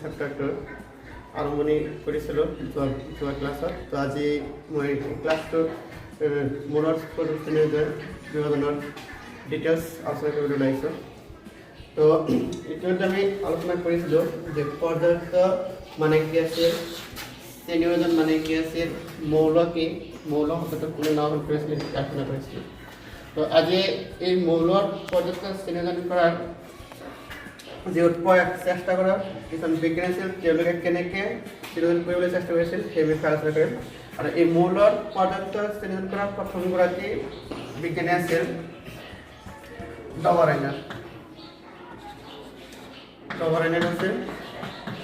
চেপ্টাৰটো আৰম্ভণি কৰিছিলোঁ যোৱা ক্লাছত। তো আজি মই ক্লাছটো মূলৰ প্ৰদৰ্শনীৰ বিভাজনৰ ডিটেইলছ আলোচনা কৰিবলৈ ওলাইছোঁ। তো ইতিমধ্যে আমি আলোচনা কৰিছিলোঁ যে পৰ্যাপ্ত মানে কি আছিল, শ্ৰেণীবিভাজন মানে কি আছিল, মৌল কি, মৌল শব্দটো কোনে নাম কৰিছিল আলোচনা কৰিছিলোঁ। তো আজি এই মৌলৰ পৰ্যাপ্ত শ্ৰেণীবিভাজন কৰাৰ যে চেষ্টা কৰা কিছুমান বিজ্ঞানী আছিল, তেওঁলোকে কেনেকৈ শ্ৰেণীবিভাজন কৰিবলৈ চেষ্টা কৰিছিল সেই বিষয়ে আলোচনা কৰিম। আৰু এই মৌলৰ পৰ্যাপ্ত শ্ৰেণীবিভাজন কৰা প্ৰথমগৰাকী বিজ্ঞানী আছিল ডবৰেইনাৰ আছিল।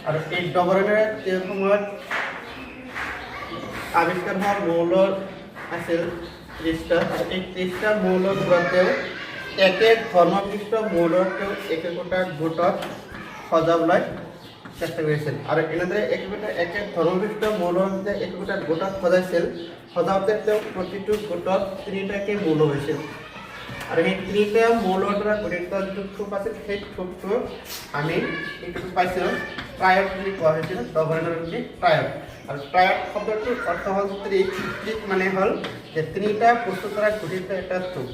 আৰু এই ডবৰেইনাৰে তেওঁ সময়ত আৱিষ্কাৰ হোৱা মৌলৰ আছিল 30টা। আৰু এই 30টা মৌলৰ পৰা তেওঁ একে ধৰ্মবিষ্ট মৌলক তেওঁ একোটা গোটত সজাবলৈ চেষ্টা কৰিছিল। আৰু এনেদৰে একে ধৰ্মবিষ্ট মৌলৰ যে একোটা গোটত সজাইছিল, সজাওঁতে তেওঁ প্ৰতিটো গোটত 3টাকৈ মৌল হৈছিল। আৰু সেই 3টা মৌলৰ দ্বাৰা গঠিত যিটো থোপ আছিল, সেই থোপটো আমি এইটো পাইছিলোঁ ট্ৰায়ড বুলি কোৱা হৈছিল, ডবৰেইনাৰ বুলি ট্ৰায়ড। আৰু ট্ৰায়ড শব্দটোৰ অৰ্থ হ'ল ত্ৰিক মানে হ'ল যে 3টা বস্তুৰ দ্বাৰা গঠিত এটা থোপ।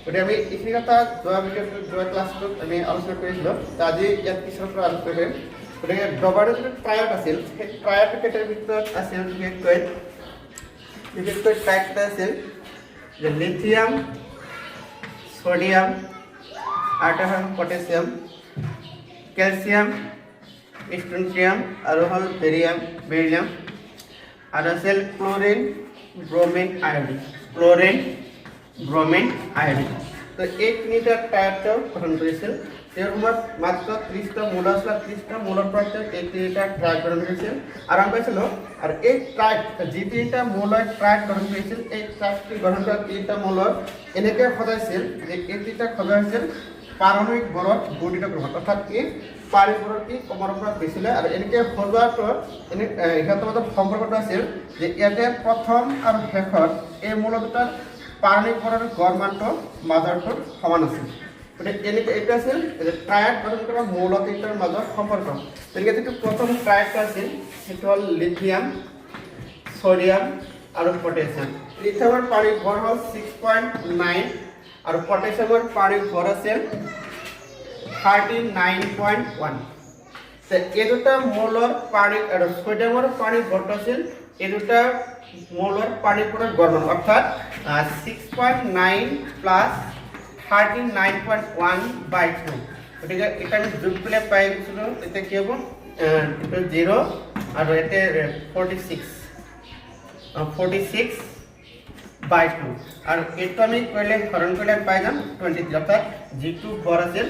গতিকে আমি এইখিনি কথা যোৱা ক্লাছটোত আমি আলোচনা কৰিছিলোঁ। আজি ইয়াত পিছৰ পৰা আলোচনা কৰিম। গতিকে ডবৰেইনাৰ যিটো ট্ৰায়ড আছিল, সেই ট্ৰায়ড কেইটাৰ ভিতৰত আছিল বিশেষকৈ ট্ৰায়ডটা আছিল যে লিথিয়াম, সোডিয়াম, আৰু এটা হ'ল পটেছিয়াম, কেলছিয়াম, ষ্ট্ৰনচিয়াম আৰু হ'ল বেৰিলিয়াম, আৰু আছিল ক্ল'ৰিন, ব্ৰমিন, আয়ডিন। তো এই 3টা ট্ৰায়ডটো গঠন কৰিছিল। তেওঁৰ সময়ত মাত্ৰ 30টা মৌল আছিল। 30টা মৌলৰ পৰা তেওঁ এই 3টা ট্ৰায়ড গঠন কৰিছিল। আৰম্ভ কৰিছিলোঁ। আৰু এই ট্ৰায়ড যি 3টা মৌলই ট্ৰায়ড গঠন কৰিছিল, এই ট্ৰায়ডটি গঠন কৰা 3টা মৌলৰ এনেকৈ সজাইছিল যে এই 3টা সজা হৈছিল পাৰমাণৱিক বলত গঠিত গ্ৰহত, অৰ্থাৎ এই পাৰমাণৱিক বলৰ কি কমৰ পৰা বেছিলে। আৰু এনেকৈ সজোৱাটো সিহঁতৰ মাজত সম্পৰ্কটো আছিল যে ইয়াতে প্ৰথম আৰু শেষত এই মৌল দুটাৰ পাৰমাণৱিক বলৰ গড় মানটো মাজৰটোৰ সমান আছিল। গতিকে এনেকৈ এইটো আছিল ট্ৰায়ড গঠন কৰা মৌল 3টাৰ মাজৰ সম্পৰ্ক। তেনেকৈ যিটো প্ৰথম ট্ৰায়ডটো আছিল সেইটো হ'ল লিথিয়াম, সোডিয়াম আৰু পটেছিয়াম। লিথিয়ামৰ পাৰমাণৱিক ভৰ হ'ল 6.9 আৰু পটেছিয়ামৰ পাৰমাণৱিক ভৰ আছিল 39.1। এই দুটা মৌলৰ পাৰমাণৱিক আৰু সোডিয়ামৰ পাৰমাণৱিক ভৰটো আছিল এই দুটা মৌলৰ পাৰমাণৱিক ভৰৰ গড় মান, অৰ্থাৎ 6.9 প্লাছ 39.1/2। গতিকে এটা আমি যোগ পেলাই পাই গৈছিলোঁ, এতিয়া কি হ'ব, এইটো 0 আৰু ইয়াতে 46/2। আৰু এইটো আমি কৰিলে হৰণ কৰিলে পাই যাম 23, অৰ্থাৎ যিটো ভৰ আছিল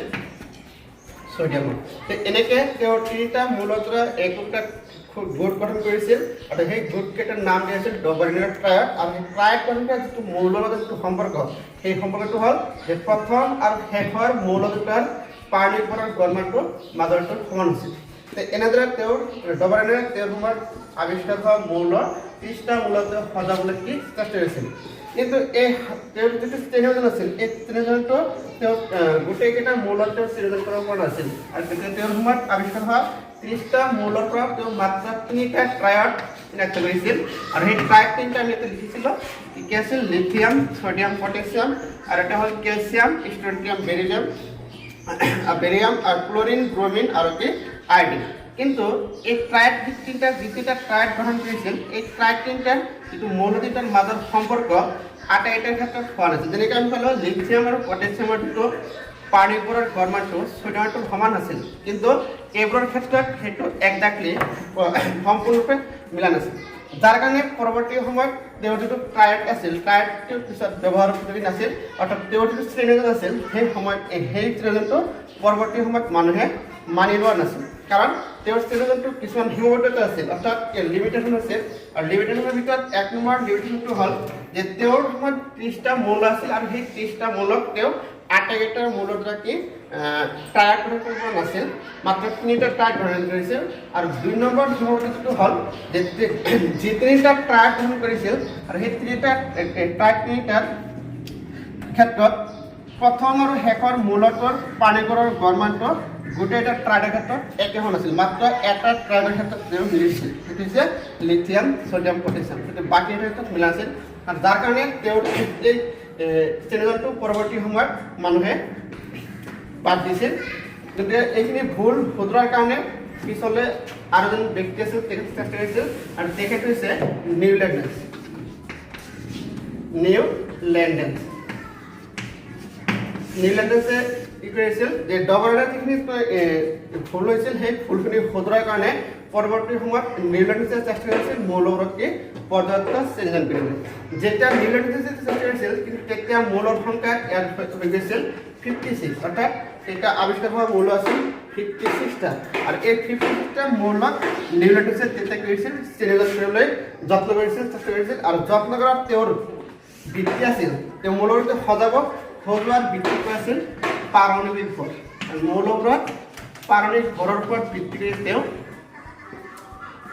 সোডিয়ামৰ। তো এনেকৈ তেওঁ 3টা মৌলৰ দ্বাৰা একোটা গোট গঠন কৰিছিল। আৰু সেই গোটকেইটাৰ নাম দিয়া আছিল ডবৰেইনাৰ ট্ৰায়ড। আৰু সেই ট্ৰায়ড গঠন কৰা যিটো মৌলৰ মাজত যিটো সম্পৰ্ক, সেই সম্পৰ্কটো হ'ল যে প্ৰথম আৰু শেষৰ মৌল দুটাৰ পাৰমাণৱিক বলৰ গড় মানটো মাজৰটোৰ সমান হৈছিল। তো এনেদৰে তেওঁৰ ডবৰেইনাৰে তেওঁৰ সময়ত আৱিষ্কাৰ হোৱা মৌল 30টা মৌল তেওঁ সজাবলৈ কি চেষ্টা কৰিছিল। কিন্তু এই তেওঁৰ যিটো শ্ৰেণীবিভাজন আছিল, এই শ্ৰেণীবিভাজনটো তেওঁ গোটেইকেইটা মৌলত তেওঁ শ্ৰেণীবিভাজন কৰিব পৰা নাছিল। আৰু তেতিয়া তেওঁৰ সময়ত আৱিষ্কাৰ হোৱা 30টা মৌলৰ পৰা তেওঁ মাত্ৰ 3টা ট্ৰায়ড চিনাক্ত কৰিছিল। আৰু সেই ট্ৰায়ড 3টা আমি ইয়াতে লিখিছিলোঁ, কি আছিল, লিথিয়াম, সোডিয়াম, পটেছিয়াম, আৰু এটা হ'ল কেলছিয়াম, ষ্ট্ৰনচিয়াম, বেৰিলিয়াম, আৰু ক্ল'ৰিন, ব্ৰমিন আৰু কি আয়ডিন। কিন্তু এই ট্ৰায়ড 3টা যিকেইটা ট্ৰায়ড গঠন কৰিছিল, এই ট্ৰায়ড 3টাৰ যিটো মৌল 3টাৰ মাজৰ সম্পৰ্ক আটাইকেইটাৰ ক্ষেত্ৰত হোৱা নাছিল। যেনেকৈ আমি ক'লোঁ লিথিয়াম আৰু পটেছিয়ামৰ যিটো পাৰমাণৱিক বলৰ গড় মানটো সোডিয়ামটোৰ সমান আছিল, কিন্তু এইবোৰৰ ক্ষেত্ৰত সেইটো একজাক্টলি সম্পূৰ্ণৰূপে মিলা নাছিল। যাৰ কাৰণে পৰৱৰ্তী সময়ত তেওঁৰ যিটো ট্ৰায়ড আছিল, ট্ৰায়ডটোৰ পিছত ব্যৱহাৰ কৰি নাছিল, অৰ্থাৎ তেওঁৰ যিটো শ্ৰেণীবিভাজন আছিল, সেই সময়ত সেই শ্ৰেণীবিভাজনটো পৰৱৰ্তী সময়ত মানুহে মানি লোৱা নাছিল। কাৰণ তেওঁৰ শ্ৰেণীবিভাজনটো কিছুমান সীমাবদ্ধতা আছিল, অৰ্থাৎ লিমিটেশ্যন আছিল। আৰু লিমিটেশ্যনৰ ভিতৰত 1 নম্বৰ লিমিটেশ্যনটো হ'ল যে তেওঁৰ সময়ত 30টা মৌল আছিল, আৰু সেই 30টা মৌলক তেওঁ আটাইকেইটাৰ মৌলৰ দ্বাৰা কি ট্ৰায়ড গঠন কৰিব নাছিল, মাত্ৰ 3টা ট্ৰায়ড গঠন কৰিছিল। আৰু 2 নম্বৰ সীমাবদ্ধতাটো হ'ল যে যি 3টা ট্ৰায়ড গঠন কৰিছিল, আৰু সেই 3টা ট্ৰায়ড 3টাৰ ক্ষেত্ৰত প্ৰথম আৰু শেষৰ মৌলটোৰ পাৰমাণৱিক বলৰ গড় মানটো গোটেই এটা ট্ৰাইডৰ ক্ষেত্ৰত একেখন আছিল, মাত্ৰ এটা ট্ৰাইডৰ ক্ষেত্ৰত তেওঁ মিলিছিল, সেইটো হৈছে লিথিয়াম ছডিয়াম পটাছিয়াম, কিন্তু বাকী ক্ষেত্ৰত মিলা আছিল। আৰু যাৰ কাৰণে তেওঁৰ এই চেনেলটো পৰৱৰ্তী সময়ত মানুহে বাদ দিছিল। গতিকে এইখিনি ভুল শুধৰোৱাৰ কাৰণে পিছলৈ আৰু এজন ব্যক্তি আছিল, তেখেত চেষ্টা কৰিছিল, আৰু তেখেত হৈছে নিউলেণ্ডেন্স। নিউলেণ্ডেন্সে কি কৰিছিল যে ডবলেটে যিখিনি ভুল হৈছিল সেই ভুলখিনি শুধৰোৱাৰ কাৰণে পৰৱৰ্তী সময়ত নিউলেণ্ডেন্সে চেষ্টা কৰিছিল মৌলবোৰক কি পৰ্যাপ্ত চিহ্নিত কৰিবলৈ। যেতিয়া নিউলেণ্ডেন্সে চেষ্টা কৰিছিল, কিন্তু তেতিয়া মৌলৰ সংখ্যা ইয়াত হৈ গৈছিল 56, অৰ্থাৎ এটা আবিষ্কাৰ হোৱা মৌল আছিল 56টা, আৰু এই 56টা মৌলক নিউলেণ্ডেন্সে তেতিয়া কৰিছিল চিহ্নিত কৰিবলৈ যত্ন কৰিছিল, চেষ্টা কৰিছিল, আৰু যত্ন কৰাত তেওঁৰ ভিত্তি আছিল, তেওঁ মৌলবোৰক সজোৱাৰ ভিত্তি আছিল পাৰমাণৱিক ভৰ। মৌলবোৰত পাৰমাণৱিক ভৰৰ ওপৰত ভিত্তি কৰি তেওঁ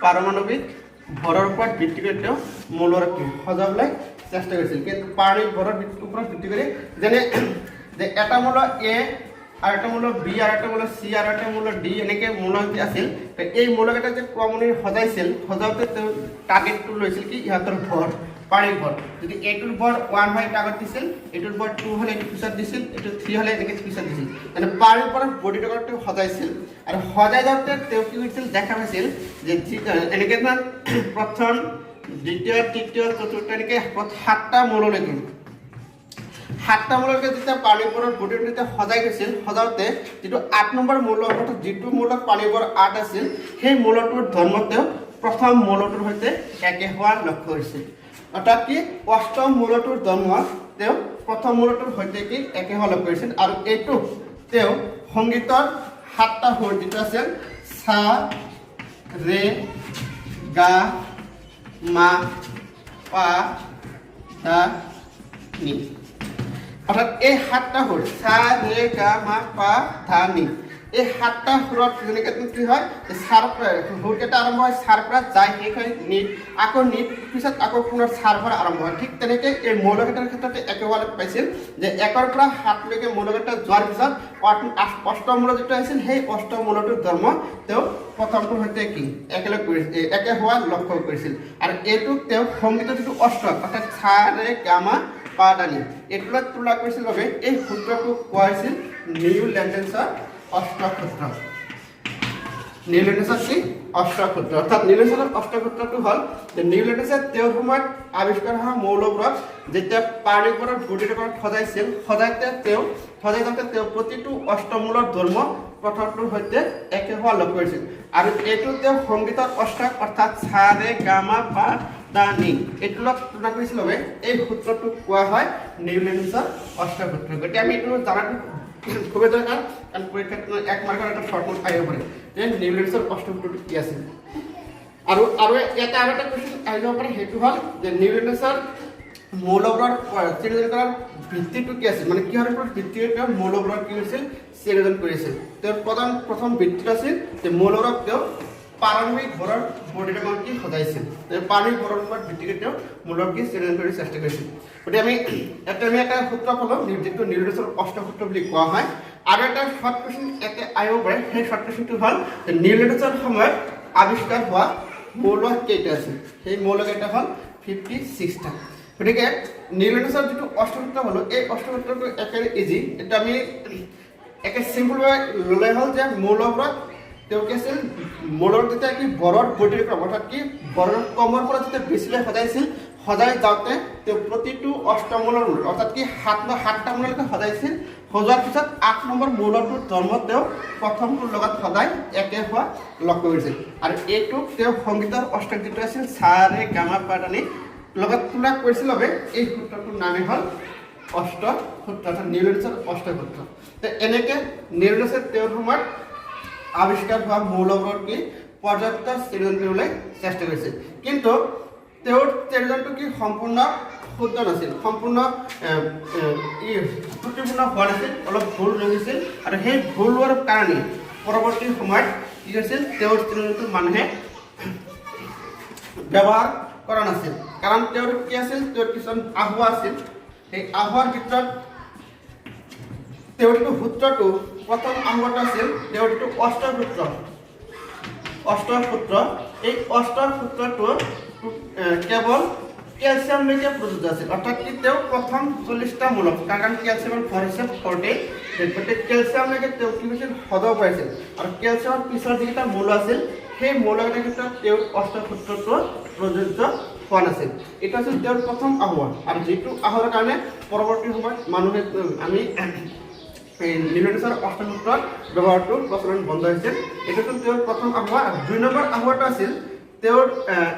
পাৰমাণৱিক ভৰৰ ওপৰত ভিত্তি কৰি তেওঁ মৌলবোৰক সজাবলৈ চেষ্টা কৰিছিল। কিন্তু পাৰমাণৱিক ভৰৰ ওপৰত ভিত্তি কৰি যেনে যে এটা মৌল এ আৰু এটা মৌল বি আৰু এটা মৌল চি আৰু এটা মৌল ডি এনেকৈ মৌল যি আছিল, এই মৌলকেইটা যে ক্ৰমান্বয়ে সজাইছিল, সজাওঁতে তেওঁ টাৰ্গেটটো লৈছিল কি ইহঁতৰ ভৰ, পাৰমাণৱিক ভৰ। যদি এইটোৰ ভৰ 1 হয় টাৰ্গেট দিছিল, এইটোৰ ভৰ 2 হ'লে এইটো পিছত দিছিল, এইটো 3 হ'লে এনেকৈ পিছত দিছিল, মানে পাৰমাণৱিক ভৰৰ বডিটো তেওঁ সজাইছিল। আৰু সজাই যাওঁতে তেওঁ কি কৰিছিল দেখা পাইছিল যে এনেকৈ প্ৰথম, দ্বিতীয়, তৃতীয়, চতুৰ্থ এনেকৈ 7টা মৌললৈকে 7টা মৌললৈকে যেতিয়া পাৰমাণৱিক ভৰৰ বডিটো যেতিয়া সজাই গৈছিল, সজাওঁতে যিটো 8 নম্বৰ মৌল, অৰ্থাৎ যিটো মৌলত পাৰমাণৱিক ভৰ 8 আছিল, সেই মৌলটোৰ ধৰ্ম তেওঁ প্ৰথম মৌলটোৰ সৈতে একে হোৱাৰ লক্ষ্য কৰিছিল। অৰ্থাৎ কি অষ্টম মৌলটোৰ ধৰ্ম তেওঁ প্ৰথম মৌলটোৰ সৈতে কি একে হোৱা লক্ষ্য কৰিছিল। আৰু এইটো তেওঁ সংগীতৰ 7টা সুৰ যিটো আছিল সা, ৰে, গা, মা, পা, ধা, নি, অৰ্থাৎ এই 7টা সুৰ সা, ৰে, গা, মা, পা, ধা, নি, এই 7টা সুৰত যেনেকৈ কি হয় চাৰ সুৰকেইটা আৰম্ভ হয় চাৰ পৰা যায়, শেষ হয় নিত, আকৌ নিত পিছত আকৌ পুনৰ চাৰ পৰা আৰম্ভ হয়। ঠিক তেনেকৈ এই মৌলকেইটাৰ ক্ষেত্ৰতে একেবাৰে পাইছিল যে 1ৰ পৰা 7লৈকে মৌলকেইটা যোৱাৰ পিছত অষ্টম মৌল যিটো আছিল, সেই অষ্টম মৌলটোৰ ধৰ্ম তেওঁ প্ৰথমটোৰ সৈতে কি একে হোৱাৰ লক্ষ্য কৰিছিল। আৰু এইটোক তেওঁ সংগীতৰ যিটো অষ্টক, অৰ্থাৎ সা, ৰে, গা, মা, পা, ধা, নি, এইটোলৈ তুলনা কৰিছিল বাবে এই সূত্ৰটোক কোৱা হৈছিল নিউলেণ্ডেন্সৰ অষ্টসূত্ৰ। নিউলেণ্ডেন্সৰ কি অষ্টসূত্ৰ, অৰ্থাৎ নিউলেণ্ডেন্সৰ অষ্টসূত্ৰটো হ'ল যে নিউলেণ্ডেন্সে তেওঁৰ সময়ত আৱিষ্কাৰ হোৱা মৌলবোৰক যেতিয়া পাৰমাণৱিক ভৰৰ বডিটোৰ ওপৰত সজাই যাওঁতে তেওঁ প্ৰতিটো অষ্টমূলৰ ধৰ্ম প্ৰথমটোৰ সৈতে একে হোৱা লক্ষ্য কৰিছিল। আৰু এইটো তেওঁ সংগীতৰ অষ্টক, অৰ্থাৎ সা, ৰে, গা, মা, পা, ধা, নি, এইটোৰ লগত তুলনা কৰিছিল বাবে এই সূত্ৰটোক কোৱা হয় নিউলেণ্ডেন্সৰ অষ্টসূত্ৰ। গতিকে আমি এইটো জানাটো খুবেই দৰকাৰ, কাৰণ পৰীক্ষাত 1 মাৰ্কৰ এটা শৰ্ট নোট আহিব পাৰে যে নিউলেণ্ডেন্সৰ অষ্টসূত্ৰটো কি আছিল। আৰু এটা কুৱেশ্যন আহি যাব পাৰে, সেইটো হ'ল যে নিউলেণ্ডেন্সৰ মৌলবোৰৰ চিহ্নিত কৰাৰ ভিত্তিটো কি আছিল, মানে কিহৰ ওপৰত ভিত্তি কৰি তেওঁ মৌলবোৰক কি কৰিছিল চিহ্নিত কৰিছিল। তেওঁৰ প্ৰথম ভিত্তিটো আছিল যে মৌলবোৰক তেওঁ পাৰমাণৱিক ভৰৰ বডিটো কি সজাইছিল, পাৰমাণৱিক ভৰৰ ওপৰত ভিত্তি কৰি তেওঁ মৌলক কি চিহ্নিত কৰি চেষ্টা কৰিছিল। গতিকে আমি এটা সূত্ৰ পালোঁ যিটো নিউলেণ্ডেন্সৰ অষ্টসূত্ৰ বুলি কোৱা হয়। আৰু এটা শৰ্ট কুৱেশ্যন ইয়াতে আহিব পাৰে, সেই শৰ্ট কুৱেশ্যনটো হ'ল যে নিউলেণ্ডেন্সৰ সময়ত আৱিষ্কাৰ হোৱা মৌল কেইটা আছিল, সেই মৌলকেইটা হ'ল 56টা। গতিকে নিউলেণ্ডেন্সৰ যিটো অষ্টসূত্ৰ হ'লো, এই অষ্টসূত্ৰটো একেবাৰে ইজি, এইটো আমি একে চিম্পলভাৱে ল'লে হ'ল যে মৌলবোৰত তেওঁ কি আছিল মৌলৰ যেতিয়া কি বৰৰ বডিৰ ক্ৰম, অৰ্থাৎ কি বৰৰ ক্ৰমৰ পৰা যেতিয়া বেছিলৈ সজাই যাওঁতে তেওঁ প্ৰতিটো অষ্টমূলৰ মূল, অৰ্থাৎ কি 7টা মূললৈকে সজাইছিল, সজোৱাৰ পিছত 8 নম্বৰ মৌলটোৰ ধৰ্ম তেওঁ প্ৰথমটোৰ লগত সদায় একে হোৱা লক্ষ্য কৰিছিল। আৰু এইটোক তেওঁ সংগীতৰ অষ্টক যিটো আছিল সা, ৰে, গা, মা, পা, ধা, নি লগত তুলনা কৰিছিল বাবে এই সূত্ৰটোৰ নামেই হ'ল অষ্টসূত্ৰ, অৰ্থাৎ নিউলেণ্ডেন্সৰ অষ্টসূত্ৰ। তো এনেকৈ নিউলেণ্ডেন্সে তেওঁৰ সময়ত আৱিষ্কাৰ হোৱা মৌলবোৰৰ কি পৰ্যাপ্ত চিহ্নিত কৰিবলৈ চেষ্টা কৰিছিল। কিন্তু তেওঁৰ চিহ্নিতটো কি সম্পূৰ্ণ শুদ্ধ নাছিল, সম্পূৰ্ণ ত্ৰুটিপূৰ্ণ হোৱা নাছিল, অলপ ভুল ৰৈ গৈছিল। আৰু সেই ভুল হোৱাৰ কাৰণে পৰৱৰ্তী সময়ত কি হৈছিল তেওঁৰ চিহ্নিতটো মানুহে ব্যৱহাৰ কৰা নাছিল, কাৰণ তেওঁৰ কি আছিল তেওঁৰ কিছুমান আহ্বা আছিল। সেই আহ্বাৰ ভিতৰত তেওঁৰ যিটো সূত্ৰটো প্ৰথম আহ্বানটো আছিল তেওঁৰ যিটো অষ্টসূত্ৰ এই অষ্টসূত্ৰটো কেৱল ক্যালসিয়ামলৈকে প্ৰযোজ্য আছিল অৰ্থাৎ কি তেওঁ প্ৰথম 40টা মূলক কাৰণ ক্যালসিয়ামৰ ভৰ হৈছে 40 গতিকে ক্যালসিয়ামলৈকে তেওঁ কি হৈছিল সদাব পাইছিল আৰু ক্যালসিয়ামৰ পিছৰ যিকেইটা মূল আছিল সেই মূলকেইটাৰ ক্ষেত্ৰত তেওঁৰ অষ্টসূত্ৰটো প্ৰযোজ্য হোৱা নাছিল এটা আছিল তেওঁৰ প্ৰথম আহ্বান আৰু যিটো আহ্বানৰ কাৰণে পৰৱৰ্তী সময়ত মানুহে আমি নিউটনৰ অষ্টসূত্ৰৰ ব্যৱহাৰটো প্ৰচলন বন্ধ হৈছিল এইটো আছিল তেওঁৰ প্ৰথম আহ্বান আৰু 2 নম্বৰ আহ্বানটো আছিল তেওঁৰ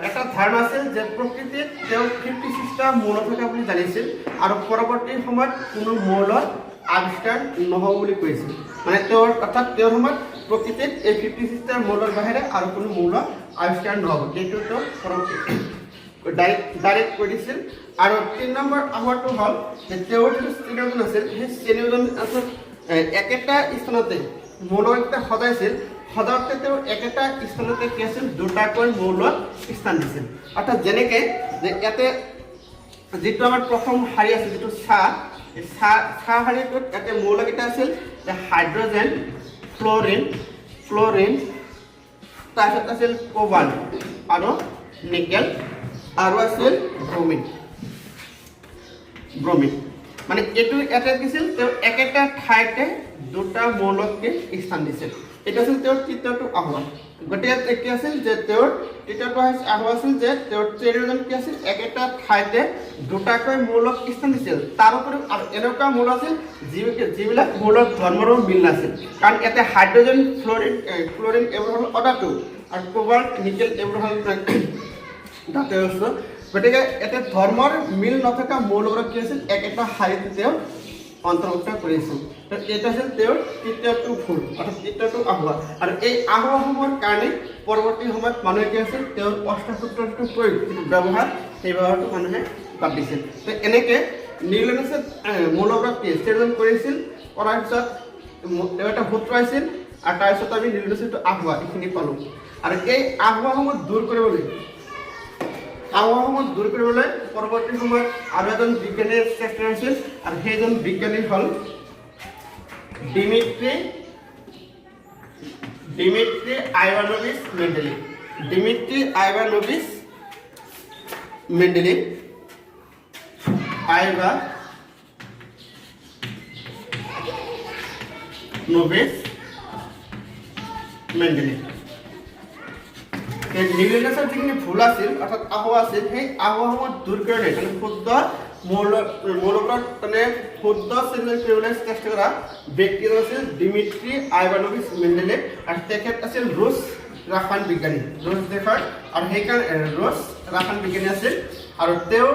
এটা ধাৰণা আছিল যে প্ৰকৃতিত তেওঁ 56টা মৌল থকা বুলি জানিছিল আৰু পৰৱৰ্তী সময়ত কোনো মৌলৰ আৱিষ্কাৰ নহ'ব বুলি কৈছিল মানে তেওঁৰ অৰ্থাৎ তেওঁৰ সময়ত প্ৰকৃতিত এই 56টা মৌলৰ বাহিৰে আৰু কোনো মৌলৰ আৱিষ্কাৰ নহ'ব এইটো তেওঁ ডাইৰেক্ট কৈ দিছিল আৰু 3 নম্বৰ আহ্বানটো হ'ল যে তেওঁৰ যিটো শ্ৰেণীজন আছিল সেই শ্ৰেণীজন আছিল একেটা স্থানতে মৌলকেইটা সজাইছিল সদায়তে তেওঁ একেটা স্থানতে কি আছিল দুটাকৈ মৌলৰ স্থান দিছিল অৰ্থাৎ যেনেকৈ যে ইয়াতে যিটো আমাৰ প্ৰথম শাৰী আছিল যিটো চাহ শাৰীটোত ইয়াতে মৌলকেইটা আছিল যে হাইড্ৰজেন ক্লৰিন তাৰপিছত আছিল কোবাল্ট আৰু নিকেল আৰু আছিল ব্ৰমিন মানে এইটো এটা কিছিল তেওঁ একেটা ঠাইতে দুটা মৌলকে স্থান দিছিল এটা আছিল তেওঁৰ তৃতীয়টো আহ্বান গতিকে কি আছিল যে তেওঁৰ তৃতীয়টো আহ্বান আছিল যে তেওঁৰ শ্ৰেণীজন কি আছিল একেটা ঠাইতে দুটাকৈ মৌলক স্থান দিছিল তাৰ উপৰিও এনেকুৱা মৌল আছিল যিবিলাক মৌলৰ ধৰ্মৰো মিল নাছিল কাৰণ ইয়াতে হাইড্ৰজেন ক্লৰিন এইবোৰ হ'ল অধাতু আৰু কোবাল্ট নিকেল এইবোৰ হ'ল ধাতু বস্তু গতিকে ইয়াতে ধৰ্মৰ মিল নথকা মৌলবোৰক কি আছিল একেটা শাৰীতে তেওঁ অন্তৰ্ভুক্ত কৰিছিল এটা আছিল তেওঁৰ তৃতীয়টো ভুল অৰ্থাৎ তৃতীয়টো আহ্বান আৰু এই আহ্বানসমূহৰ কাৰণে পৰৱৰ্তী সময়ত মানুহে কি আছিল তেওঁৰ অষ্টসূত্ৰটো প্ৰয়োগ ব্যৱহাৰ সেই ব্যৱহাৰটো মানুহে বাদ দিছিল তো এনেকৈ নিউটনে মৌলবোৰক কি স্থিৰজন কৰিছিল কৰাৰ পিছত তেওঁ এটা সূত্ৰ আছিল আৰু তাৰপিছত আমি নিউটনৰ যিটো আহ্বান এইখিনি পালোঁ আৰু এই আহ্বানসমূহ দূৰ কৰিবলৈ পৰৱৰ্তী সময়ত আৰু এজন বিজ্ঞানীৰ চেষ্টা হৈছিল আৰু সেইজন বিজ্ঞানী হ'ল ডিমিট্ৰি আইভানোভিচ মেন্ডেলিভ নিউটনৰ যিখিনি ভুল আছিল অৰ্থাৎ আহ্বান আছিল সেই আহ্বানসমূহ দূৰ কৰি শুদ্ধ মৌলবোৰৰ মানে শুদ্ধ শ্ৰেণী কৰিবলৈ চেষ্টা কৰা ব্যক্তিজন আছিল ডিমিট্ৰি আইভানোভিচ মেন্ডেলিভ আৰু তেখেত আছিল ৰুছ ৰসায়ন বিজ্ঞানী আৰু সেইকাৰণে ৰুছ ৰসায়ন বিজ্ঞানী আছিল আৰু তেওঁৰ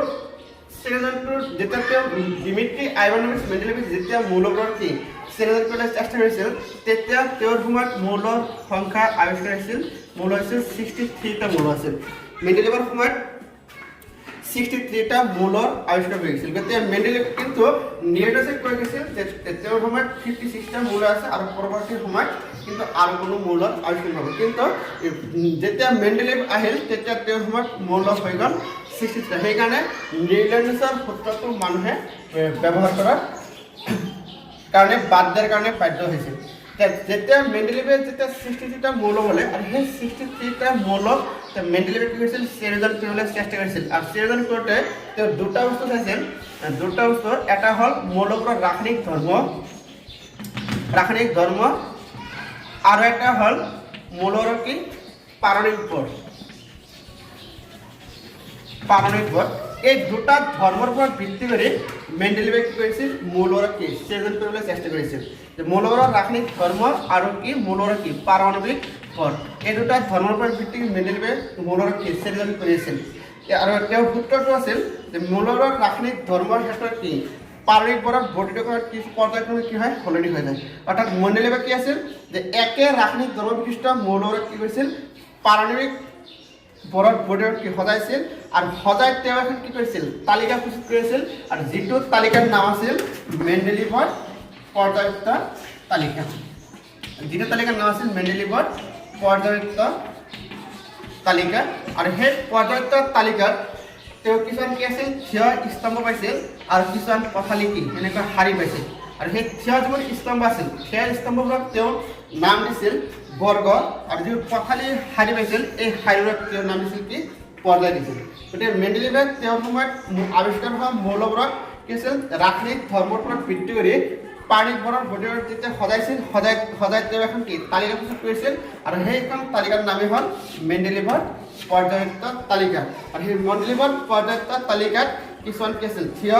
শ্ৰেণীজনটোৰ যেতিয়া তেওঁ ডিমিট্ৰি আইভানোভিচ মেন্ডেলিভে যেতিয়া মৌলবোৰৰ কি শ্ৰেণীজন কৰিবলৈ চেষ্টা কৰিছিল তেতিয়া তেওঁৰ সময়ত মৌলৰ সংখ্যা আৱিষ্কাৰ হৈছিল মৌল আছিল 63টা মৌল আছিল মেন্ডেলিভৰ সময়ত 63টা মৌলৰ আৱিষ্কাৰ হৈছিল গতিকে মেন্ডেলিভ কিন্তু নিউটনে কৈ গৈছিল যে তেওঁৰ সময়ত 56টা মৌল আছে আৰু পৰৱৰ্তী সময়ত কিন্তু আৰু কোনো মৌলৰ আৱিষ্কাৰ নহ'ব কিন্তু যেতিয়া মেন্ডেলিভ আহিল তেতিয়া তেওঁৰ সময়ত মৌল হৈ গ'ল 63টা সেইকাৰণে নিউটনৰ সূত্ৰটো মানুহে ব্যৱহাৰ কৰাৰ কাৰণে বাদ দিয়াৰ কাৰণে বাধ্য হৈছিল যেতিয়া মেন্ডেলিভে যেতিয়া 63টা মৌল হ'লে আৰু সেই 63টা মৌলক মেন্ডেলিভে কি কৰিছিল শ্ৰেণীজন কৰিবলৈ চেষ্টা কৰিছিল আৰু শ্ৰেণীজন কৰোঁতে তেওঁ দুটা বস্তু চাইছিল দুটা বস্তুৰ এটা হ'ল মৌলবোৰৰ ৰাসায়নিক ধৰ্ম আৰু এটা হ'ল মৌলৰ কি পাৰমাণবিক বল এই দুটা ধৰ্মৰ ওপৰত ভিত্তি কৰি মেন্ডেলিভে কি কৰিছিল মৌলৰ কি শ্ৰেণীজন কৰিবলৈ চেষ্টা কৰিছিল যে মৌলৰ ৰাসায়নিক ধৰ্ম আৰু কি মৌলৰ কি পাৰমাণবিক বল এই দুটা ধৰ্মৰ ওপৰত ভিত্তি কৰি মেন্ডেলিভে মৌলৰ কি শ্ৰেণীজন কৰিছিল আৰু তেওঁৰ সূত্ৰটো আছিল যে মৌলৰ ৰাসায়নিক ধৰ্মৰ ক্ষেত্ৰত কি পাৰমাণবিক বলত বৰ্ধিত কৰাৰ কি পৰ্যায়ক্ৰমে কি হয় সলনি হৈ যায় অৰ্থাৎ মেন্ডেলিভে কি আছিল যে একে ৰাসায়নিক ধৰ্ম বিশিষ্ট মৌলৰ কি কৰিছিল পাৰমাণবিক বৰত বৰ্ডৰ কি সজাইছিল আৰু সজাই তেওঁ এখন কি কৰিছিল তালিকা প্ৰস্তুত কৰিছিল আৰু যিটো তালিকাৰ নাম আছিল মেন্ডেলিভৰ পৰ্যায়ক্ত তালিকা যিটো তালিকাৰ নাম আছিল মেন্ডেলিভৰ পৰ্যায়ক্ত তালিকা আৰু সেই পৰ্যায়ক্ত তালিকাত তেওঁ কিছুমান কি আছিল থিয় স্তম্ভ পাইছিল আৰু কিছুমান পথালি কি এনেকুৱা শাৰী পাইছিল আৰু সেই থিয় যিবোৰ স্তম্ভ আছিল সেই স্তম্ভবোৰক তেওঁ নাম দিছিল বৰ্গ আৰু যিবোৰ পথালি শাৰী পাইছিল এই শাৰীবোৰক তেওঁ নাম দিছিল কি পৰ্যায় দিছিল গতিকে মেণ্ডেলিভে তেওঁৰ সময়ত আৱিষ্কাৰ হোৱা মৌলবোৰক কি আছিল ৰাসায়নিক ধৰ্মৰ ওপৰত ভিত্তি কৰি পানীবোৰৰ বডিৰ যেতিয়া সজাই তেওঁ এখন কি তালিকা প্ৰস্তুত কৰিছিল আৰু সেইখন তালিকাৰ নামেই হ'ল মেণ্ডেলিভৰ পৰ্যায়িত তালিকা আৰু সেই মেণ্ডেলিভৰ পৰ্যায়িত তালিকাত কিছুমান কি আছিল থিয়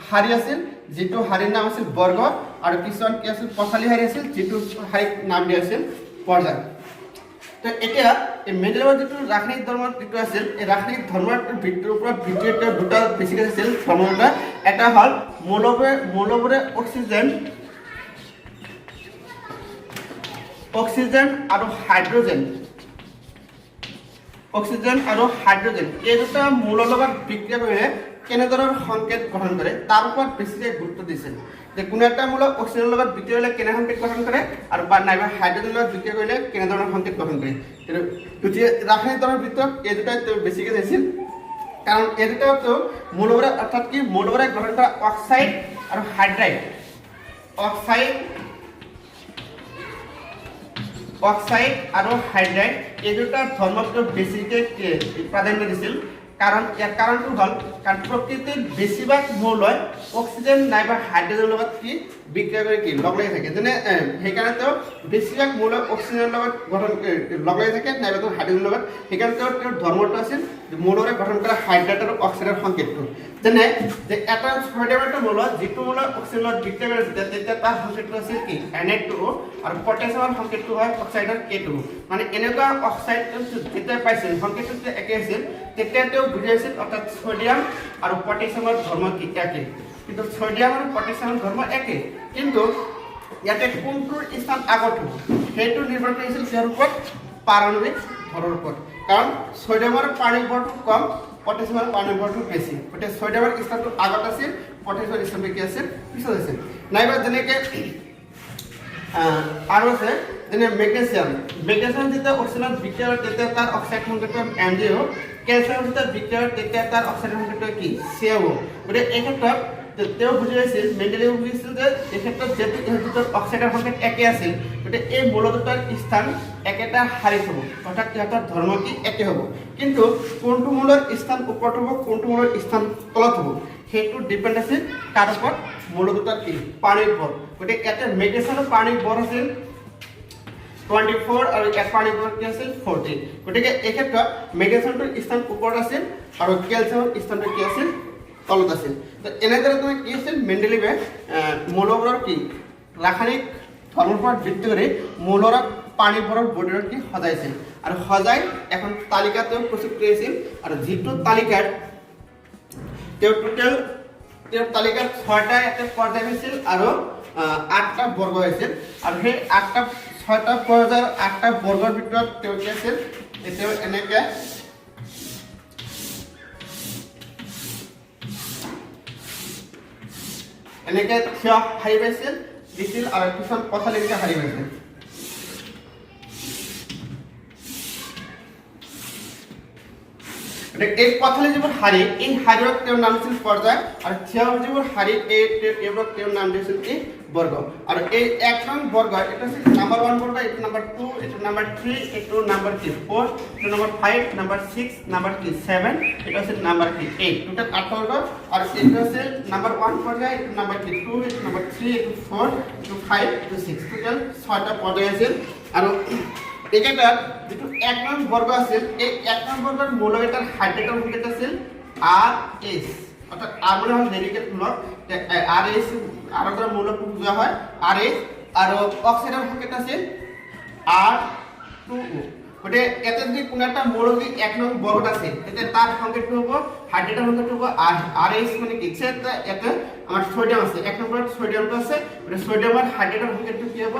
শাৰী আছিল যিটো শাৰীৰ নাম আছিল বৰ্গ আৰু কিছুমান কি আছিল পথালি শাৰী আছিল যিটো শাৰীক নাম দিয়া আছিল পৰ্যায় তো এতিয়া এই মেণ্ডেলিভৰ যিটো ৰাসায়নিক ধৰ্মৰ যিটো আছিল এই ৰাসায়নিক ধৰ্মৰ ভিত্তিৰ ওপৰত ভিত্তি দুটা বেছিকৈ আছিল ধৰ্ম এটা হ'ল মৌলবোৰে অক্সিজেন আৰু হাইড্ৰজেন এই দুটা মৌলৰ লগত বিক্ৰিয়া কৰিলে কেনেধৰণৰ সংকেত গঠন কৰে তাৰ ওপৰত বেছিকৈ গুৰুত্ব দিছিল যে কোনো এটা মৌল অক্সিজেনৰ লগত বিক্ৰিয়া কৰিলে কেনে সংকেত গঠন কৰে আৰু বা নাইবা হাইড্ৰজেনৰ লগত বিক্ৰিয়া কৰিলে কেনেধৰণৰ সংকেত গঠন কৰে কিন্তু ৰাসায়নিক ধৰ্মৰ ভিতৰত এই দুটাই বেছিকৈ দিছিল কাৰণ এই দুটাতো মৌলবোৰে অৰ্থাৎ কি মৌলবোৰে গ্ৰহণ কৰা অক্সাইড আৰু হাইড্ৰাইড এই দুটা ধৰ্মটো বেছিকৈ প্ৰাধান্য দিছিল কাৰণ ইয়াৰ কাৰণটো হ'ল কাৰণ প্ৰকৃতিৰ বেছিভাগ মৌলই অক্সিজেন নাইবা হাইড্ৰজেনৰ লগত কি বিক্ৰিয়া কৰি কি লগ লাগি থাকে যেনে সেইকাৰণে তেওঁ বেছিভাগ মৌলই অক্সিজেনৰ লগত লগ লাগি থাকে নাইবা তেওঁ হাইড্ৰজেনৰ লগত সেইকাৰণে তেওঁৰ ধৰ্মটো আছিল মৌলৰে গঠন কৰা হাইড্ৰাইড আৰু অক্সাইডৰ সংকেতটো যেনে যে এটা সোডিয়াম এটা মৌল যিটো মৌল অক্সিজেনৰ লগত বিক্ৰিয়া কৰি তেতিয়া তাৰ সংকেতটো আছিল কি Na2O আৰু পটাছিয়ামৰ সংকেতটো হয় অক্সাইডৰ K2O মানে এনেকুৱা অক্সাইড যেতিয়া পাইছিল সংকেতটো যেতিয়া একে আছিল তেতিয়া তেওঁ বুজাইছিল অৰ্থাৎ সোডিয়াম আৰু পটাছিয়ামৰ ধৰ্ম কি একে কিন্তু সোডিয়াম আৰু পটাছিয়ামৰ ধৰ্ম একে কিন্তু ইয়াতে কোনটোৰ স্থান আগত হ'ব সেইটো নিৰ্ভৰ কৰিছিল ইয়াৰ ওপৰত পাৰমাণৱিক ভৰৰ ওপৰত কাৰণ সোডিয়ামৰ পানীৰ ভৰটো কম পটাছিয়ামৰ পানীৰ ভৰটো বেছি গতিকে সোডিয়ামৰ স্থানটো আগত আছিল পটাছিয়ামৰ স্থানটো কি আছিল পিছত আছিল নাইবা যেনেকৈ আৰু আছে যেনে মেগনেছিয়াম যেতিয়া অক্সিজেনত বিক্ৰিয়া হয় তেতিয়া তাৰ অক্সাইড সংকেতটো MgO কেলছিয়াম যেতিয়া বিক্ৰিয়া হয় তেতিয়া তাৰ অক্সাইড সংকেতটো কি CaO গতিকে এই ক্ষেত্ৰত তেওঁ বুজাইছিল মেণ্ডেলিভে বুজিছিল যে এই ক্ষেত্ৰত যেহেতু ইহঁতৰ অক্সাইডৰ সংকেত একে আছিল গতিকে এই মৌল দুটাৰ স্থান একেটা শাৰীত হ'ব অৰ্থাৎ ইহঁতৰ ধৰ্ম কি একে হ'ব কিন্তু কোনটো মৌলৰ স্থান ওপৰত হ'ব কোনটো মৌলৰ স্থান তলত হ'ব সেইটো ডিপেণ্ড আছিল কাৰ ওপৰত মৌল দুটাৰ কি পানীৰ ওপৰত গতিকে ইয়াতে মেগনেছিয়ামৰ পানীৰ ভৰ আছিল 24 আৰু এক পানীৰ ভৰ কি আছিল 40 গতিকে এই ক্ষেত্ৰত মেগনেছিয়ামটোৰ স্থান ওপৰত আছিল আৰু কেলছিয়ামৰ স্থানটো কি আছিল তলত আছিল তো এনেদৰে তুমি কি আছিল মেণ্ডেলিভে মৌলবোৰৰ কি ৰাসায়নিক ধৰ্মৰ ওপৰত ভিত্তি কৰি মৌলৰ পানী ভৰৰ বডিৰ কি সজাইছিল আৰু সজাই এখন তালিকা তেওঁ প্ৰস্তুত কৰিছিল আৰু যিটো তালিকাত তেওঁ টোটেল তেওঁৰ তালিকাত 6টা এটা পৰ্যায় হৈছিল আৰু 8টা বৰ্গ হৈছিল আৰু সেই 6টা পৰ্যায়ৰ 8টা বৰ্গৰ ভিতৰত তেওঁ কি আছিল তেওঁ এনেকৈ থিয় শাৰী পাইছিল দিছিল আৰু কিছুমান পথালিকা শাৰী পাইছিল এই পথালি যিবোৰ শাৰী এই শাৰীক তেওঁৰ নাম দিছিল পৰ্যায় আৰু থিয় যিবোৰ শাৰী এইবোৰক তেওঁৰ নাম দিছিল কি বৰ্গ আৰু এই এক নং বৰ্গ এটা আছিল নাম্বাৰ 1 বৰ্গ এটা নাম্বাৰ 2 এটা নাম্বাৰ 3 এটা নাম্বাৰ 4 এটা নাম্বাৰ 5 নাম্বাৰ 6 নাম্বাৰ 7 এটা আছিল নাম্বাৰ 8 টোটাল 8 বৰ্গ আৰু এটা আছিল নাম্বার 1 পর্যায় এটা নাম্বার 2 এটা নাম্বার 3 এটা 4 এটা 5 এটা 6 টোটাল 6টা পর্যায় আছে আৰু একেটা যেটো 1 নং বৰ্গ আছে এই 1 নং বৰ্গৰ মৌলকেইটাৰ হাইড্রোজেন সংকেত আছিল RS অর্থাৎ R মানে হল ডেলিকেট মূলক RS আরোগ্য মূলক বুজা হয় RS আৰু অক্সিজেন সংকেত আছিল R2O গটে এতে যদি কোনো একটা মৌলকে 1 নং বর্গত আছে তেতে তার সংকেতটো হ'ব হাইড্রোজেন সংকেতটো হ'ব RS মানে কি সেটা এতে আমার সোডিয়াম আছে 1 নম্বৰত সোডিয়ামটো আছে গটে সোডিয়ামৰ হাইড্ৰোজেন সংকেতটো কি হ'ব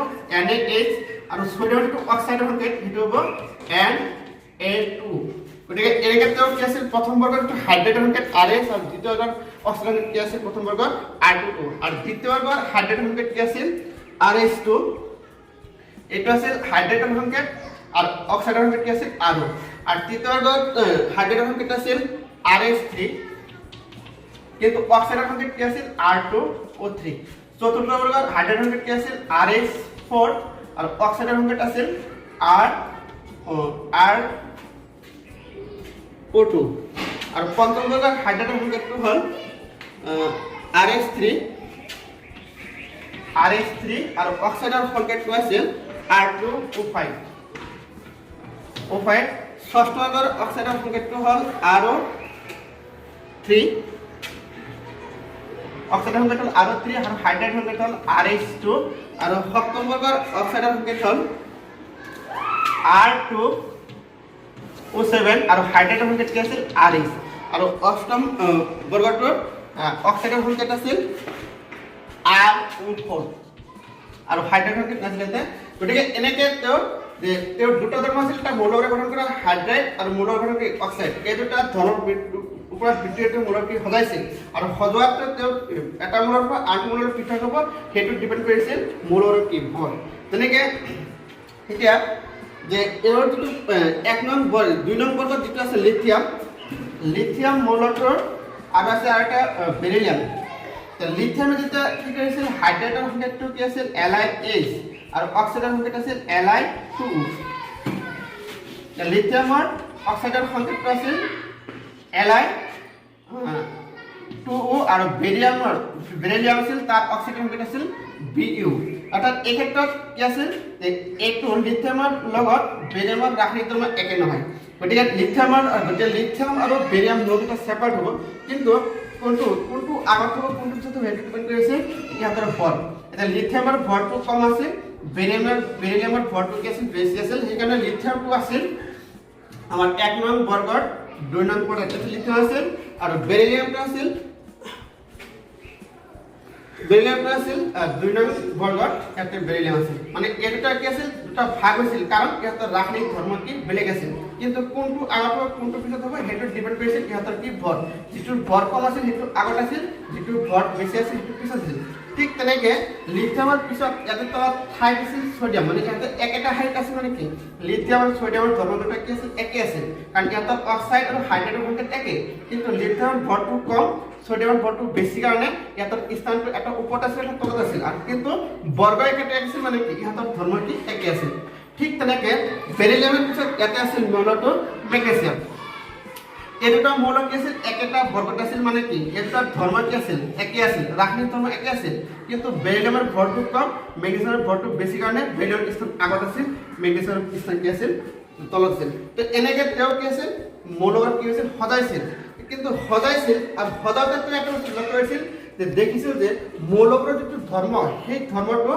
NaH আৰু সোডিয়ামটো অক্সাইডৰ সংকেত হেতু হ'ব Na2 গটে এর ক্ষেত্রে কি আছে প্রথম বর্গটো হাইড্রোজেন সংকেত RS আর দ্বিতীয় বর্গ অক্সিজেন কি আছে প্রথম বর্গ R2O আর দ্বিতীয় বর্গ হাইড্রোজেন সংকেত কি আছে RS2 এটা আছে হাইড্রোজেন সংকেত আর অক্সাইডের সংকেত কি আছে RO আর তৃতীয় বর্গ হাইড্রোজেন সংকেত আছে RS3 কিন্তু অক্সাইডের সংকেত কি আছে R2O3 চতুৰ্থ বৰ্গৰ হাইড্ৰজেন সংকেত কি আছিল RH4 আৰু অক্সাইডৰ সংকেত আছিল RO2 আৰু পঞ্চম বৰ্গৰ হাইড্ৰজেন সংকেতটো হ'ল RH3 আৰু অক্সাইডৰ সংকেতটো আছিল R2O5 ষষ্ঠ বৰ্গৰ অক্সাইডৰ সংকেতটো হ'ল RO3 অক্সাইডৰ সংকেত হ'ল RO3 আৰু হাইড্ৰজেন সংকেত হ'ল RH2 আৰু সপ্তম বৰ্গৰ অক্সাইডৰ সংকেত হ'ল R2O7 আৰু হাইড্ৰজেন সংকেত কি আছিল RH আৰু অষ্টম বৰ্গটোৰ অক্সাইডৰ সংকেত আছিল RO4 আৰু হাইড্ৰজেন সংকেত নাছিল এতে গতিকে এনেকে তেওঁ দুটা ধৰ্ম আছিল এটা মৌলৰে গঠন কৰা হাইড্ৰাইড আৰু মৌলৰ গঠন কৰা অক্সাইড এই দুটা ধৰ্মৰ ওপৰত ভিত্তিত মৌলটি সজাইছিল আৰু সজোৱাতে তেওঁ এটা মৌলৰ পৰা আন মৌলৰ পৃথক হ'ব সেইটো ডিপেন্ড কৰিছিল মৌলৰ কি বল যেনেকে এতিয়া যে এৰ যিটো 1 নং বল 2 নং বৰ্গত যিটো আছে লিথিয়াম মৌলটোৰ আৰু আছে আৰু এটা বেৰিলিয়াম লিথিয়ামে যেতিয়া কি কৰিছিল হাইড্ৰাইডৰ সংকেতটো কি আছিল Li(H) আৰু অক্সাইডৰ সংকেত আছিল Li(2O) লিথিয়ামৰ অক্সাইডৰ সংকেতটো আছিল Li(2O) আৰু বেৰিলিয়াম আছিল তাৰ অক্সাইডৰ সংকেত আছিল Bu অৰ্থাৎ এই ক্ষেত্ৰত কি আছিল যে এইটো লিথিয়ামৰ লগত বেৰিলিয়ামৰ ৰাসায়নিক ধৰ্ম একে নহয় গতিকে লিথিয়াম আৰু বেৰিলিয়াম দুটা সেপাৰেট হ'ব কিন্তু কোনটো আগত হ'ব কোনটো পিছত হ'ব সেইটো ডিপেন্ড কৰিছে ইহঁতৰ ভৰ এটা লিথিয়ামৰ ভৰটো কম আছে বেৰিলিয়ামৰ ভৰটো কি আছিল বেছি আছিল সেইকাৰণে লিথিয়ামটো আছিল আমাৰ 1 নং বৰ্গৰ 2 নং পদত লিথিয়াম আছিল আৰু বেৰিলিয়ামটো আছিল 2 নং বৰ্গত ইয়াতে বেৰিলিয়াম আছিল মানে এই দুটা কি আছিল দুটা ভাগ হৈছিল কাৰণ ইহঁতৰ ৰাসায়নিক ধৰ্ম কি বেলেগ আছিল কিন্তু কোনটো আগত হ'ব কোনটো পিছত হ'ব সেইটো ডিপেন্ড কৰিছিল ইহঁতৰ কি ভৰ যিটো ভৰ কম আছিল সেইটো আগত আছিল যিটো ভৰ বেছি আছিল সেইটো পিছত আছিল ঠিক তেনেকে লিথিয়ামৰ পিছত ইয়াতে তলত ঠাই আছিল সোডিয়াম মানে ইয়াতে একেটা হাইট আছিল মানে কি লিথিয়াম আৰু সোডিয়ামৰ ধৰ্ম দুটা কি আছিল একে আছিল কাৰণ ইহঁতৰ অক্সাইড আৰু হাইড্ৰজেন সংকেত একে কিন্তু লিথিয়ামৰ ভৰটো কম সোডিয়ামৰ ভৰটো বেছি কাৰণে ইহঁতৰ স্থানটো এটা ওপৰত আছিল এটা তলত আছিল আৰু কিন্তু বৰ্গ একেটা আছিল মানে কি ইহঁতৰ ধৰ্ম কি একে আছিল ঠিক তেনেকে বেৰিলিয়ামৰ পিছত ইয়াতে আছিল মৌলটো মেগনেছিয়াম এই দুটা মৌল কি আছিল একেটা বৰ্গত আছিল মানে কি এই দুটা ধৰ্ম কি আছিল একে আছিল ৰাসায়নিক ধৰ্ম একে আছিল কিন্তু বেৰিলিয়ামৰ ভৰটো কম মেগনেছিয়ামৰ ভৰটো বেছি কাৰণে বেৰিলিয়ামৰ স্থান আগত আছিল মেগনেছিয়ামৰ স্থান কি আছিল তলত আছিল তো এনেকে তেওঁ কি আছিল মৌলৰ কি হৈছিল সজাইছিল কিন্তু সজাইছিল আৰু সজাওতে তেওঁ এটা লক্ষ্য কৰিছিল যে দেখিছিল যে মৌলবোৰৰ যিটো ধৰ্ম সেই ধৰ্মটো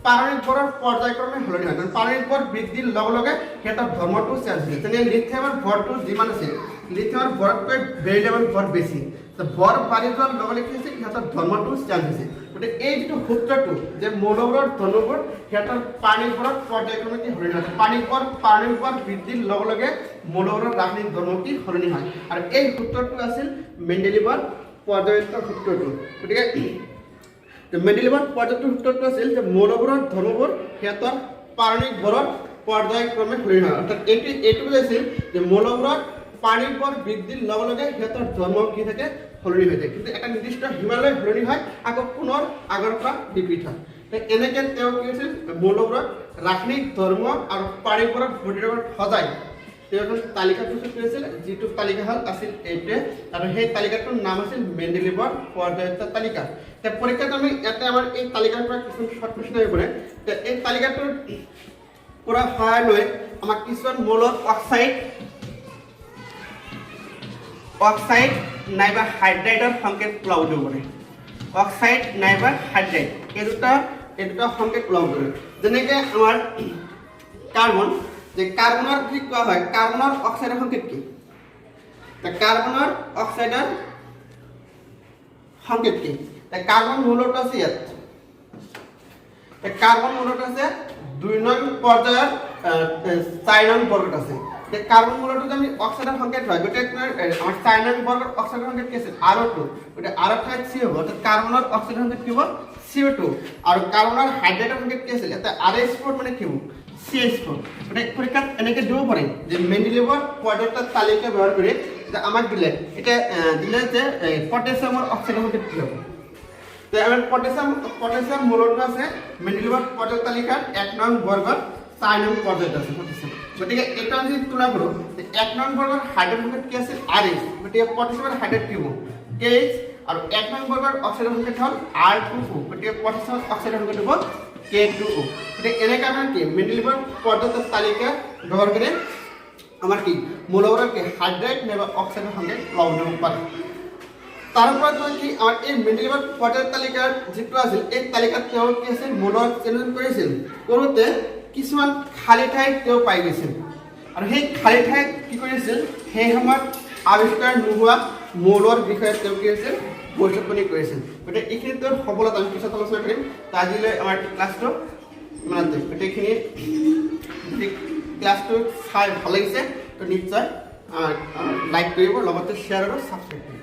পাৰমাণবিক বৰৰ পৰ্যায়ক্ৰমে সলনি হয় কাৰণ পাৰমাণবিক বৰ বৃদ্ধিৰ লগে লগে সিহঁতৰ ধৰ্মটো চেঞ্জ হৈছে যেনে লিথিয়ামৰ ভৰটো যিমান আছে লিথিয়ামৰ ভৰতকৈ বেৰিলিয়ামৰ ভৰ বেছি তো ভৰ বাঢ়ি যোৱাৰ লগে লগে কি হৈছে সিহঁতৰ ধৰ্মটো চেঞ্জ হৈছে গতিকে এই যিটো সূত্ৰটো যে মৌলবোৰৰ ধৰ্মবোৰ সিহঁতৰ পাৰমাণবিক বৰৰ পৰ্যায়ক্ৰমে কি সলনি হয় পাৰমাণবিক বৰ বৃদ্ধিৰ লগে লগে মৌলবোৰৰ ৰাসায়নিক ধৰ্ম কি সলনি হয় আৰু এই সূত্ৰটো আছিল মেণ্ডেলিভৰ পৰ্যায়ক্ৰম সূত্ৰটো গতিকে মেণ্ডেলিভৰ পৰ্যায়ক্ৰম সূত্ৰটো আছিল যে মৌলবোৰৰ ধৰ্মবোৰ সিহঁতৰ পাৰমাণবিক বৰৰ পৰ্যায়ক্ৰমে সলনি হয় অৰ্থাৎ এইটো বুজাইছিল যে মৌলবোৰৰ পাৰমাণবিক বৰ বৃদ্ধিৰ লগে লগে সিহঁতৰ ধৰ্ম কি থাকে সলনি হৈ যায় কিন্তু এটা নিৰ্দিষ্ট হিমালয় সলনি হয় আকৌ পুনৰ আগৰ পৰা বিপৰীত হয় এনেকে তেওঁ কি হৈছিল মৌলবোৰৰ ৰাসায়নিক ধৰ্ম আৰু পাৰমাণবিক বৰৰ বৃদ্ধিৰ সজাই তেওঁ এখন তালিকা প্ৰস্তুত কৰিছিল যিটো তালিকা হ'ল আছিল এইটোৱে আৰু সেই তালিকাটোৰ নাম আছিল মেণ্ডেলিভৰ পৰ্যায়ক্ৰম তালিকা পৰীক্ষাত আমি ইয়াতে আমাৰ এই তালিকাৰ পৰা কিছুমান শৰ্ট কুৱেশ্যন আহিব পাৰে এই তালিকাটোৰ পৰা সহায় লৈ আমাক কিছুমান মৌলৰ অক্সাইড নাইবা হাইড্ৰাইডৰ সংকেত ওলাব দিব পাৰে অক্সাইড নাইবা হাইড্ৰাইড এই দুটা সংকেত ওলাব পাৰে যেনেকৈ আমাৰ কাৰ্বন যে কাৰ্বনৰ কি কোৱা হয় কাৰ্বনৰ অক্সাইডৰ সংকেত কি কাৰ্বনৰ অক্সাইডৰ সংকেত কি কাৰ্বন মৌলটো আছে ইয়াত কাৰ্বন মৌলটো আছে 2 নং পৰ্যায়ৰ 4 নং বৰ্গত আছে কাৰ্বন মৌলটো আমি অক্সাইডৰ সংকেত হয় গটে আমাৰ 4 নং বৰ্গৰ অক্সাইডৰ সংকেত কি আছে R2 গটে R ঠাইত C হ'ব অৰ্থাৎ কাৰ্বনৰ অক্সাইডৰ সংকেত কি হ'ব CO2 আৰু কাৰ্বনৰ হাইড্ৰাইডৰ সংকেত কি আছিল এটা RH4 মানে কি হ'ব CH4 গটে পৰীক্ষাত এনেকে দিব পাৰে যে মেণ্ডেলিভৰ পৰ্যায়ক্ৰম তালিকা ব্যৱহাৰ কৰি আমাক দিলে এটা দিলে যে পটাছিয়ামৰ অক্সাইডৰ সংকেত কি হ'ব তো আমাৰ পটাছিয়াম মূলটো আছে মেণ্ডেলিভৰ পৰ্যায় তালিকাত 1 নং বৰ্গত 4 নং পৰ্যায়ত আছে পটাছিয়াম গতিকে এটা যদি তুলনা কৰো 1 নং বৰ্গৰ হাইড্ৰোজেন সংখ্যা কি আছে RH গতিকে পটাছিয়ামৰ হাইড্ৰোজেন কি হ'ব KH আৰু 1 নং বৰ্গৰ অক্সিজেন সংখ্যা হ'ল R2O গতিকে পটাছিয়ামৰ অক্সিজেন সংখ্যা হ'ব K2O গতিকে এনেকৈ আমাৰ কি মেণ্ডেলিভৰ পৰ্যায় তালিকা ব্যৱহাৰ কৰি আমাৰ কি মূলবোৰৰ কি হাইড্ৰেট নাইবা অক্সিজেন সংখ্যা লগ দিব পাৰে তাৰপৰ কি আৰ এই মেণ্ডেলিভৰ পৰ্যায় তালিকাৰ যেটো আছিল এই তালিকাত তেওঁ কি আছে মূলৰ চেঞ্জ কৰিছিল কৰোতে কিছুমান খালি ঠাই তেওঁ পাই গৈছিল আৰু সেই খালি ঠাই কি কৰিছিল সেই সময়ত আৱিষ্কাৰ নোহোৱা মূলৰ বিষয়ে তেওঁ কি আছিল বৈজ্ঞানিক কৰিছিল গতিকে এইখিনি তেওঁৰ সফলতা আমি পিছত আলোচনা কৰিম আজিলৈ আমাৰ ক্লাছটো ইমানতে গতিকে এইখিনি ক্লাছটো চাই ভাল লাগিছে তো নিশ্চয় লাইক কৰিব লগতে শ্বেয়াৰ আৰু ছাবস্ক্ৰাইব কৰিব